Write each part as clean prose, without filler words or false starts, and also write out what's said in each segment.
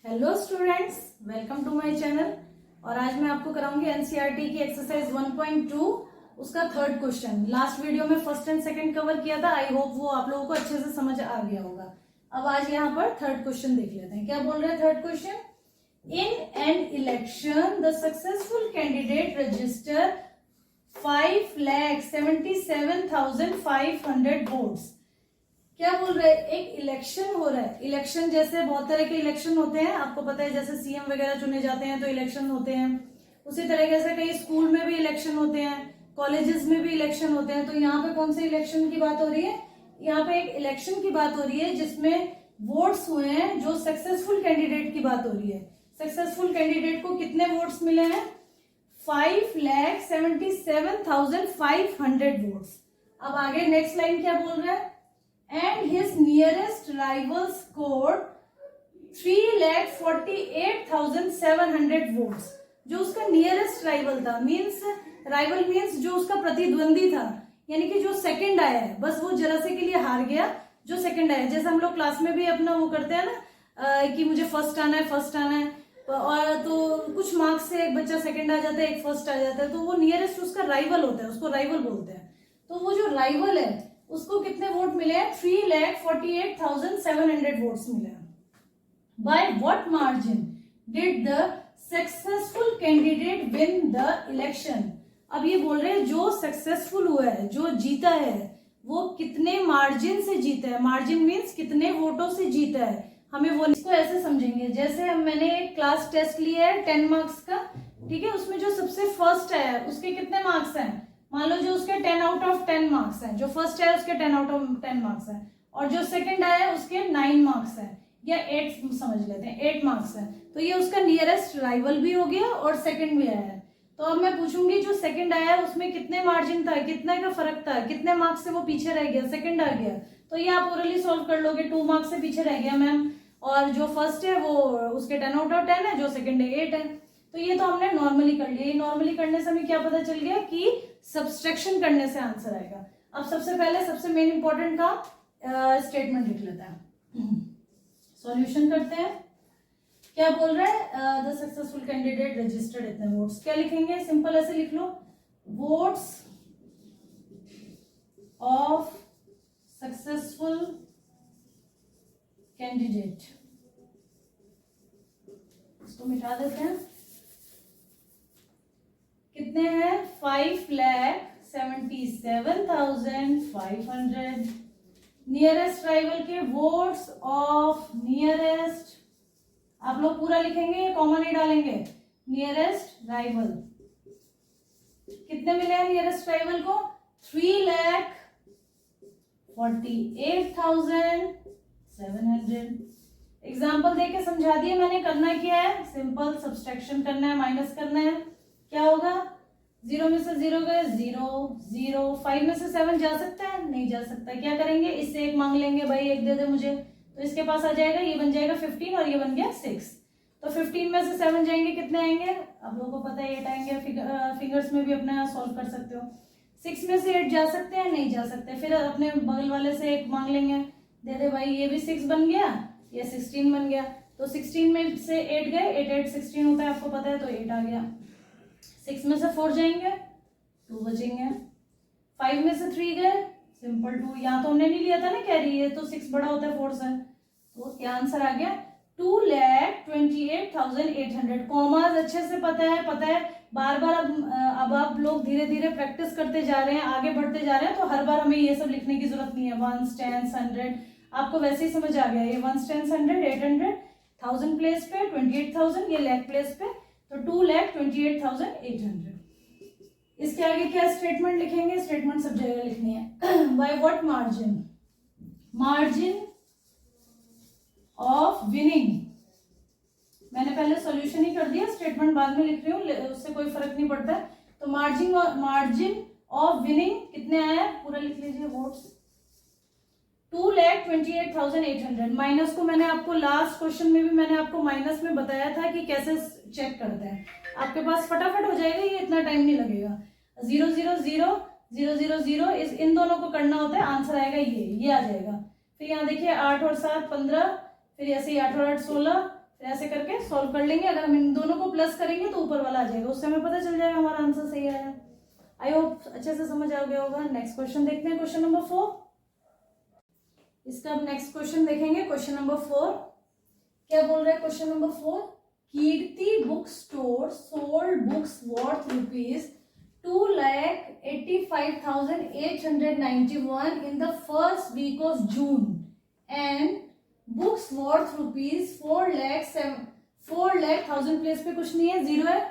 Hello students, welcome to my channel. और आज मैं आपको कराऊंगी एनसीईआरटी की एक्सरसाइज 1.2 उसका थर्ड क्वेश्चन। लास्ट वीडियो में फर्स्ट एंड सेकंड कवर किया था। आई होप वो आप लोगों को अच्छे से समझ आ गया होगा। अब आज यहाँ पर थर्ड क्वेश्चन देख लेते हैं। क्या बोल रहे हैं third question? In an election the successful candidate register 5,77,500 votes. क्या बोल रहे हैं? एक इलेक्शन हो रहा है। इलेक्शन जैसे बहुत तरह के इलेक्शन होते हैं, आपको पता है, जैसे सीएम वगैरह चुने जाते हैं तो इलेक्शन होते हैं। उसी तरीके से कई स्कूल में भी इलेक्शन होते हैं, कॉलेजेस में भी इलेक्शन होते हैं। तो यहाँ पे कौन से इलेक्शन की बात हो रही है? यहाँ पे एक इलेक्शन की बात हो रही है जिसमें वोट्स हुए हैं, जो सक्सेसफुल कैंडिडेट की बात हो रही है। सक्सेसफुल कैंडिडेट को कितने वोट्स मिले हैं? 5,77,500 वोट्स। अब आगे नेक्स्ट लाइन क्या बोल रहा है? And his nearest rival scored 3,48,700 votes। जो उसका नियरेस्ट राइवल था, राइवल मीन्स जो उसका प्रतिद्वंदी था, यानी कि जो सेकंड आया है, बस वो जरा से के लिए हार गया। जो सेकंड आया, जैसे हम लोग क्लास में भी अपना वो करते हैं ना, कि मुझे फर्स्ट आना है, और तो कुछ मार्क्स से एक बच्चा सेकंड आ जाता है, एक फर्स्ट आ जाता है, तो वो नियरेस्ट उसका राइवल होता है, उसको राइवल बोलते हैं। तो वो जो राइवल है उसको कितने वोट मिले हैं? 3,48,700 वोट्स मिले हैं। By what margin did the successful candidate win the election? अब ये बोल रहे हैं जो सक्सेसफुल हुआ है, जो जीता है, वो कितने मार्जिन से जीता है। मार्जिन मीन्स कितने वोटों से जीता है। हमें वो इसको ऐसे समझेंगे, जैसे मैंने एक क्लास टेस्ट लिया है 10 मार्क्स का, ठीक है। उसमें जो सबसे फर्स्ट आया उसके कितने मार्क्स हैं? मान लो जो उसके 10 आउट ऑफ 10 मार्क्स हैं, जो फर्स्ट है उसके 10 आउट ऑफ 10 मार्क्स हैं, और जो सेकंड आया उसके 9 मार्क्स हैं, या 8 समझ लेते हैं, 8 मार्क्स हैं। तो ये उसका नियरेस्ट राइवल भी हो गया और सेकंड भी आया है। तो अब मैं पूछूंगी जो सेकंड आया उसमें कितने मार्जिन था, कितने का फर्क था, कितने मार्क्स से वो पीछे रह गया, सेकंड आ गया। तो ये आप ओरली सॉल्व कर लोगे, 2 मार्क्स से पीछे रह गया मैम, और जो फर्स्ट है वो उसके 10 आउट ऑफ 10 है, जो सेकंड है 8 है। तो ये तो हमने नॉर्मली कर लिया। नॉर्मली करने से हमें क्या पता चल गया कि सब्सट्रैक्शन करने से आंसर आएगा। अब सबसे पहले सबसे मेन इंपॉर्टेंट का स्टेटमेंट लिख लेते हैं, सॉल्यूशन करते हैं। क्या बोल रहा है? द सक्सेसफुल कैंडिडेट रजिस्टर्ड इतने वोट्स। क्या लिखेंगे? सिंपल ऐसे लिख लो, वोट्स ऑफ सक्सेसफुल कैंडिडेट। इसको मिटा देते हैं। कितने हैं? 5,77,500। नियरेस्ट राइवल के वोट्स ऑफ नियरेस्ट, आप लोग पूरा लिखेंगे, कॉमन ही डालेंगे, नियरेस्ट राइवल। कितने मिले हैं नियरेस्ट राइवल को? 3,48,700। एग्जाम्पल देके समझा दिए मैंने। करना क्या है? सिंपल सब्सट्रैक्शन करना है, माइनस करना है। क्या होगा? 0 में से 0 गए, 0 0। 5 में से 7 जा सकता है? नहीं जा सकता। क्या करेंगे? इससे एक मांग लेंगे, भाई एक दे दे मुझे, तो इसके पास आ जाएगा, ये बन जाएगा 15 और ये बन गया 6। तो 15 में से 7 जाएंगे, कितने आएंगे? आप लोगों को पता है 8 आएंगे। फिंगर्स में भी अपना सॉल्व कर सकते हो। 6 में से 8 जा सकते हैं? नहीं जा सकते। फिर अपने बगल वाले से एक मांग लेंगे, दे दे भाई, ये भी 6 बन गया, ये 16 बन गया। तो 16 में से 8 गए, 8 8 16 होता है, आपको पता है, तो 8 आ गया। 6 में से 4 जाएंगे, 2 बचेंगे। 5 में से 3 गए, सिंपल 2। यहाँ तो हमने नहीं लिया था ना कैरी, ये तो 6 बड़ा होता है 4 से। तो क्या आंसर आ गया? 2,28,800। कॉमास अच्छे से पता है बार बार। अब आप लोग धीरे धीरे प्रैक्टिस करते जा रहे हैं, आगे बढ़ते जा रहे हैं, तो हर बार हमें ये सब लिखने की जरूरत नहीं है। 1s 10s 100 आपको वैसे ही समझ आ गया। ये 1s 10s 100 800, 1000 प्लेस पे 28,000, ये lakh प्लेस पे, तो 2,28,800। इसके आगे क्या स्टेटमेंट लिखेंगे? स्टेटमेंट सब जगह लिखनी है। By what margin? Margin of winning. मैंने पहले सॉल्यूशन ही कर दिया, स्टेटमेंट बाद में लिख रही हूँ, उससे कोई फर्क नहीं पड़ता। तो मार्जिन ऑफ विनिंग कितने आया? पूरा लिख लीजिए, वोट्स 2,28,800। माइनस को मैंने आपको लास्ट क्वेश्चन में भी मैंने आपको माइनस में बताया था कि कैसे चेक करते हैं। आपके पास फटाफट हो जाएगा, ये इतना टाइम नहीं लगेगा। 0 0 0 0 0 0 इन दोनों को करना होता है, आंसर आएगा ये आ जाएगा। फिर यहाँ देखिए 8 और 7 15, फिर ऐसे ही 8 और 8 16, तो ऐसे करके सॉल्व कर लेंगे। अगर हम इन दोनों को प्लस करेंगे तो ऊपर वाला आ जाएगा, उससे हमें पता चल जाएगा हमारा आंसर सही आया। आई होप अच्छे से समझ आ गया होगा। नेक्स्ट क्वेश्चन देखते हैं, क्वेश्चन नंबर 4। इसका अब नेक्स्ट क्वेश्चन देखेंगे, क्वेश्चन नंबर 4। क्या बोल रहा है question number 4? Kirti book store sold books worth ₹2,85,891 in the first week of June and books worth ₹4,00,000 place पे कुछ नहीं है, 0 है,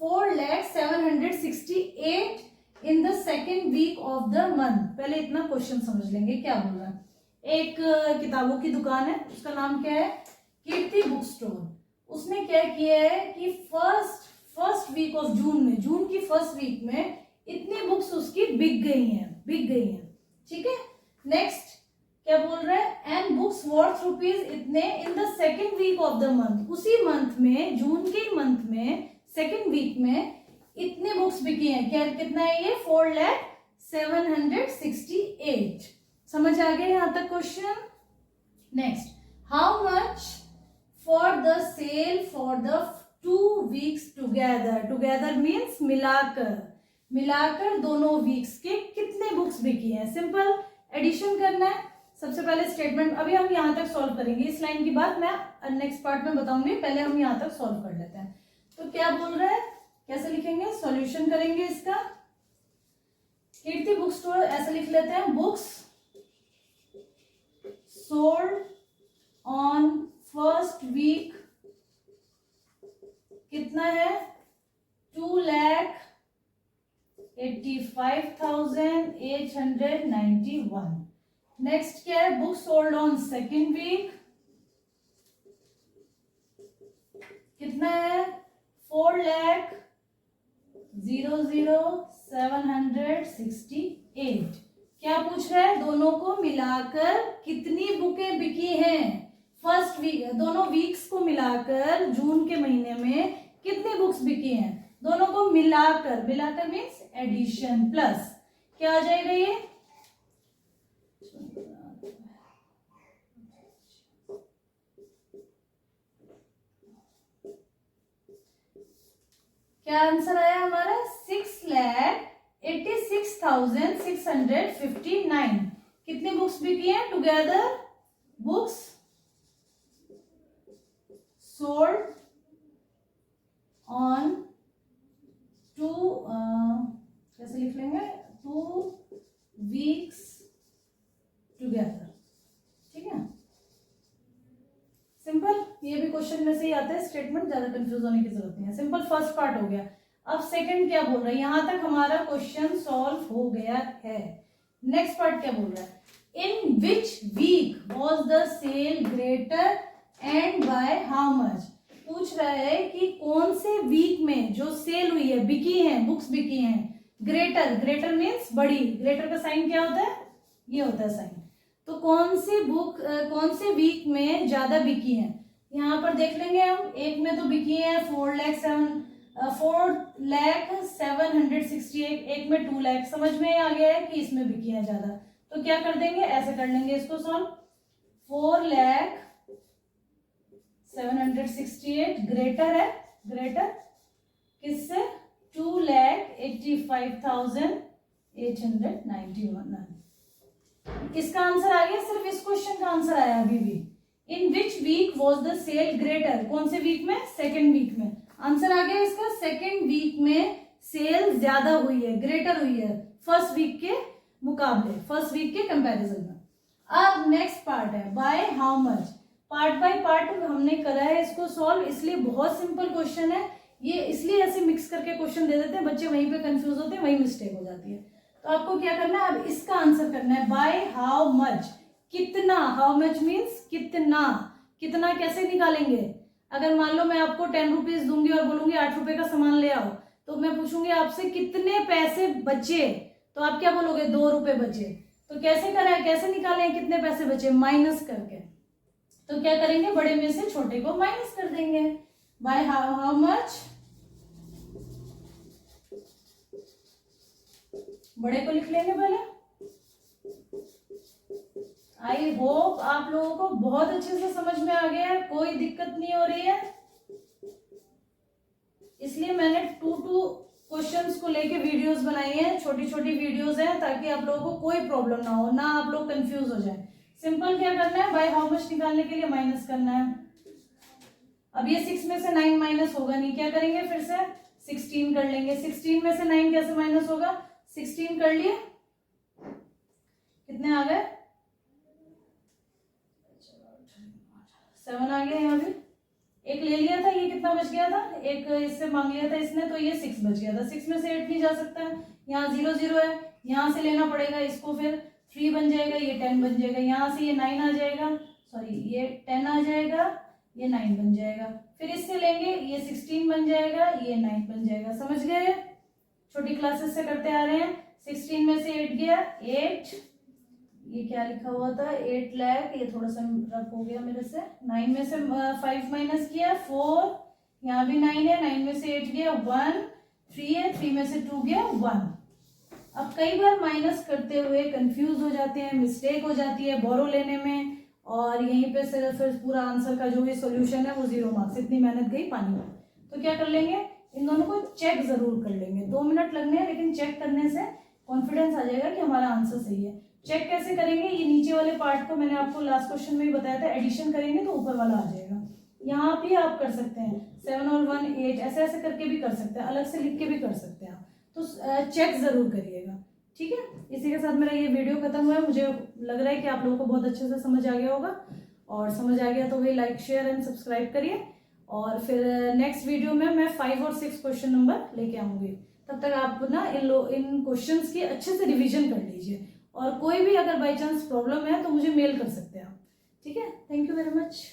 4,0768 in the second week of the month। पहले इतना क्वेश्चन समझ लेंगे क्या बोल रहा है। एक किताबों की दुकान है, उसका नाम क्या है? कीर्ति बुक स्टोर। उसने क्या किया है कि फर्स्ट वीक ऑफ जून में, जून की फर्स्ट वीक में इतनी बुक्स उसकी बिक गई हैं। ठीक है। नेक्स्ट क्या बोल रहा है? एंड बुक्स वर्थ रुपीज इतने in the second week of the month, उसी मंथ में, जून के मंथ में सेकेंड वीक में इतने बुक्स बिकी हैं। क्या कितना है ये? 4,0768। समझ आ गया यहाँ तक question? Next, how much for the sale for the 2 weeks together means मिलाकर दोनों वीक्स के कितने बुक्स बिकी हैं। सिंपल एडिशन करना है। सबसे पहले स्टेटमेंट अभी हम यहाँ तक सॉल्व करेंगे, इस लाइन की बात मैं नेक्स्ट पार्ट में बताऊंगी, पहले हम यहाँ तक सॉल्व कर लेते हैं। तो क्या बोल रहा है, कैसे लिखेंगे? सॉल्यूशन करेंगे इसका। कीर्ति बुक स्टोर ऐसे लिख लेते हैं, books sold on first week कितना है? 2,85,891। नेक्स्ट क्या है? Book sold on second week कितना है? 4,00,768। क्या पूछ रहा है? दोनों को मिलाकर कितनी बुकें बिकी हैं फर्स्ट वीक, दोनों वीक्स को मिलाकर जून के महीने में कितनी बुक्स बिकी हैं। दोनों को मिलाकर मीन्स एडिशन, प्लस क्या आ जाएगा ये? क्या आंसर आया हमारा? 6,86,659। कितनी बुक्स बिकी हैं टुगेदर? बुक्स सोल्ड ऑन कैसे लिख लेंगे? 2 weeks टुगेदर। ठीक है, सिंपल। ये भी क्वेश्चन में से ही आता है स्टेटमेंट, ज्यादा कंफ्यूज होने की जरूरत नहीं है। सिंपल फर्स्ट पार्ट हो गया। अब सेकंड क्या बोल रहा है? यहां तक हमारा क्वेश्चन सॉल्व हो गया है। नेक्स्ट पार्ट क्या बोल रहा है? In which week was the sale greater and by how much. पूछ रहा है कि कौन से वीक में जो सेल हुई है, बिकी हैं, बुक्स बिकी हैं। ग्रेटर मीन्स बड़ी। ग्रेटर का साइन क्या होता है? ये होता है साइन। तो कौन से वीक में ज्यादा बिकी हैं? यहाँ पर देख लेंगे हम। एक में तो बिकी है 4,0768, एक में 2 लाख। समझ में आ गया है कि इसमें बिकी है ज्यादा। तो क्या कर देंगे? ऐसे कर लेंगे इसको सॉल्व। 4,0768 ग्रेटर है, ग्रेटर किससे? 2,85,891। इसका आंसर आ गया। सिर्फ इस क्वेश्चन का आंसर आया अभी भी। In which week was the sale greater? कौन से वीक में? सेकेंड वीक में। आंसर आ गया इसका। सेकेंड वीक में सेल ज्यादा हुई है, ग्रेटर हुई है फर्स्ट वीक के मुकाबले, फर्स्ट वीक के कंपैरिजन में। अब नेक्स्ट पार्ट है bye how much. Part by part हमने करा है इसको सॉल्व, इसलिए बहुत सिंपल क्वेश्चन है ये। इसलिए ऐसे मिक्स करके क्वेश्चन दे देते हैं, बच्चे वहीं पे कंफ्यूज होते हैं, वहीं मिस्टेक हो जाती है। तो आपको क्या करना है? अब इसका आंसर करना है बाय हाउ मच। कितना? हाउ मच मीन्स कितना। कितना कैसे निकालेंगे? अगर मान लो मैं आपको 10 रुपीज दूंगी और बोलूंगी 8 रुपए का सामान ले आओ, तो मैं पूछूंगी आपसे कितने पैसे बचे, तो आप क्या बोलोगे? 2 रुपए बचे। तो कैसे करें, कैसे निकालें कितने पैसे बचे? माइनस करके। तो क्या करेंगे? बड़े में से छोटे को माइनस कर देंगे। बाय हाउ मच, बड़े को लिख लेंगे पहले। आई होप आप लोगों को बहुत अच्छे से समझ में आ गया है, कोई दिक्कत नहीं हो रही है। इसलिए मैंने 2 क्वेश्चंस को लेके वीडियोस बनाई हैं, छोटी छोटी वीडियोस हैं, ताकि आप लोगों को कोई प्रॉब्लम ना हो, ना आप लोग कंफ्यूज हो जाए। सिंपल क्या करना है, बाय हाउ मच निकालने के लिए माइनस करना है। अब ये 6 में से 9 माइनस होगा नहीं, क्या करेंगे फिर से 16 कर लेंगे। 16 में से 9 कैसे माइनस होगा, 16 कर लिए, कितने आ गए 7 आ गए। यहाँ भी एक ले लिया था, ये कितना बच गया था, एक इससे मांग लिया था इसने, तो ये 6 बच गया था। 6 में से 8 नहीं जा सकता है, यहाँ 0 0 है, यहाँ से लेना पड़ेगा इसको, फिर 3 बन जाएगा, ये 10 बन जाएगा, यहाँ से ये 9 आ जाएगा, सॉरी ये 10 आ जाएगा, ये 9 बन जाएगा, फिर इससे लेंगे, ये 16 बन जाएगा, ये 9 बन जाएगा। समझ गए, छोटी क्लासेस से करते आ रहे हैं। 16 में से 8 गया, 8, ये क्या लिखा हुआ था 8 लाख, ये थोड़ा सा रफ हो गया मेरे से। 9 में से 5 माइनस किया 4, यहाँ भी 9 है, 9 में से 8 गया 1, 3 है, 3 में से 2 गया 1। अब कई बार माइनस करते हुए कंफ्यूज हो जाते हैं, मिस्टेक हो जाती है बोरो लेने में, और यहीं पे सिर्फ पूरा आंसर का जो भी सॉल्यूशन है वो 0 मार्क्स, इतनी मेहनत गई पानी में। तो क्या कर लेंगे, इन दोनों को चेक जरूर कर लेंगे। 2 मिनट लगने हैं, लेकिन चेक करने से कॉन्फिडेंस आ जाएगा कि हमारा आंसर सही है। चेक कैसे करेंगे, ये नीचे वाले पार्ट को मैंने आपको लास्ट क्वेश्चन में ही बताया था, एडिशन करेंगे तो ऊपर वाला आ जाएगा। यहाँ भी आप कर सकते हैं 7 और 1 8, ऐसे ऐसे करके भी कर सकते हैं, अलग से लिख के भी कर सकते हैं। तो चेक जरूर करिएगा, ठीक है। इसी के साथ मेरा ये वीडियो खत्म हुआ है। मुझे लग रहा है कि आप लोगों को बहुत अच्छे से समझ आ गया होगा, और समझ आ गया तो वही लाइक शेयर एंड सब्सक्राइब करिए, और फिर नेक्स्ट वीडियो में मैं 5 और 6 क्वेश्चन नंबर लेके आऊंगी। तब तक आप ना इन क्वेश्चंस की अच्छे से रिवीजन कर लीजिए, और कोई भी अगर बाई चांस प्रॉब्लम है तो मुझे मेल कर सकते हैं आप, ठीक है। Thank you very much.